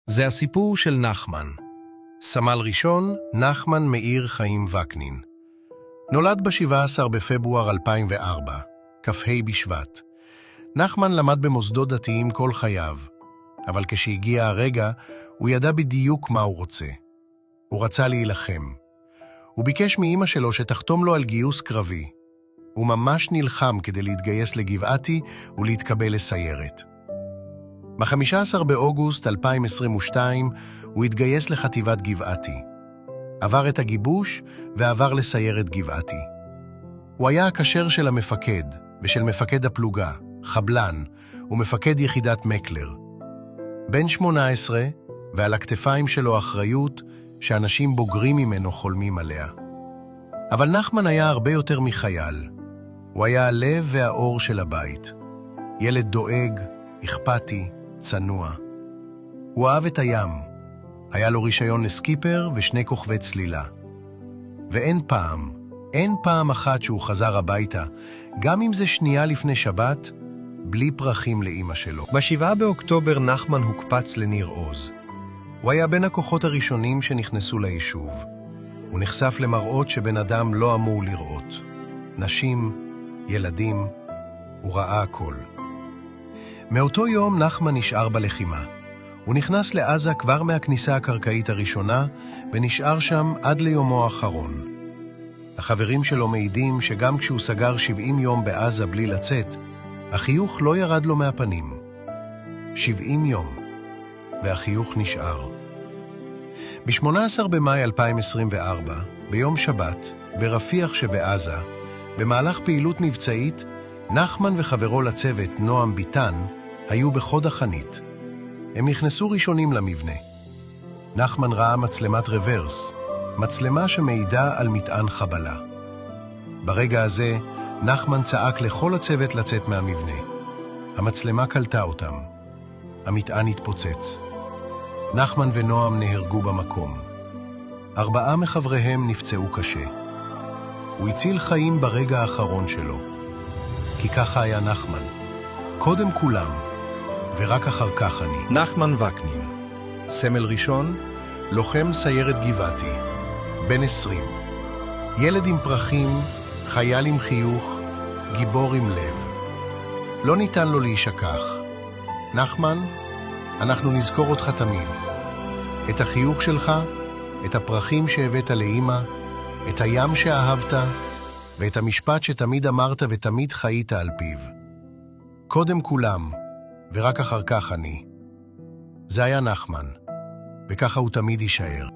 זה הסיפור של נחמן. סמל ראשון, נחמן מאיר חיים וקנין. נולד ב-17 בפברואר 2004, כ"ה בשבט. נחמן למד במוסדות דתיים כל חייו, אבל כשהגיע הרגע, הוא ידע בדיוק מה הוא רוצה. הוא רצה להילחם. הוא ביקש מאמא שלו שתחתום לו על גיוס קרבי. הוא ממש נלחם כדי להתגייס לגבעתי ולהתקבל לסיירת. ב-15 באוגוסט 2022 הוא התגייס לחטיבת גבעתי. עבר את הגיבוש ועבר לסיירת גבעתי. הוא היה הקשר של המפקד ושל מפקד הפלוגה, חבלן ומפקד יחידת מקלר. בן 18 ועל הכתפיים שלו אחריות שאנשים בוגרים ממנו חולמים עליה. אבל נחמן היה הרבה יותר מחייל. הוא היה הלב והאור של הבית. ילד דואג, אכפתי, צנוע. הוא אהב את הים. היה לו רישיון לסקיפר ו2 כוכבי צלילה. ואין פעם אחת שהוא חזר הביתה, גם אם זה שנייה לפני שבת, בלי פרחים לאמא שלו. ב7 באוקטובר נחמן הוקפץ לניר עוז. הוא היה בין הכוחות הראשונים שנכנסו ליישוב. הוא נחשף למראות שבן אדם לא אמור לראות. נשים, ילדים, הוא ראה הכל. מאותו יום נחמן נשאר בלחימה. הוא נכנס לעזה כבר מהכניסה הקרקעית הראשונה, ונשאר שם עד ליומו האחרון. החברים שלו מעידים שגם כשהוא סגר 70 יום בעזה בלי לצאת, החיוך לא ירד לו מהפנים. 70 יום, והחיוך נשאר. ב-18 במאי 2024, ביום שבת, ברפיח שבעזה, במהלך פעילות מבצעית, נחמן וחברו לצוות, נועם ביטן, היו בחוד החנית. הם נכנסו ראשונים למבנה. נחמן ראה מצלמת רוורס, מצלמה שמעידה על מטען חבלה. ברגע הזה, נחמן צעק לכל הצוות לצאת מהמבנה. המצלמה קלטה אותם. המטען התפוצץ. נחמן ונועם נהרגו במקום. 4 מחבריהם נפצעו קשה. הוא הציל חיים ברגע האחרון שלו. כי ככה היה נחמן. קודם כולם, ורק אחר כך אני. נחמן וקנין, סמל ראשון, לוחם סיירת גבעתי, בן 20. ילד עם פרחים, חייל עם חיוך, גיבור עם לב. לא ניתן לו להישכח. נחמן, אנחנו נזכור אותך תמיד. את החיוך שלך, את הפרחים שהבאת לאמא, את הים שאהבת, ואת המשפט שתמיד אמרת ותמיד חיית על פיו. קודם כולם, ורק אחר כך אני. זה היה נחמן, וככה הוא תמיד יישאר.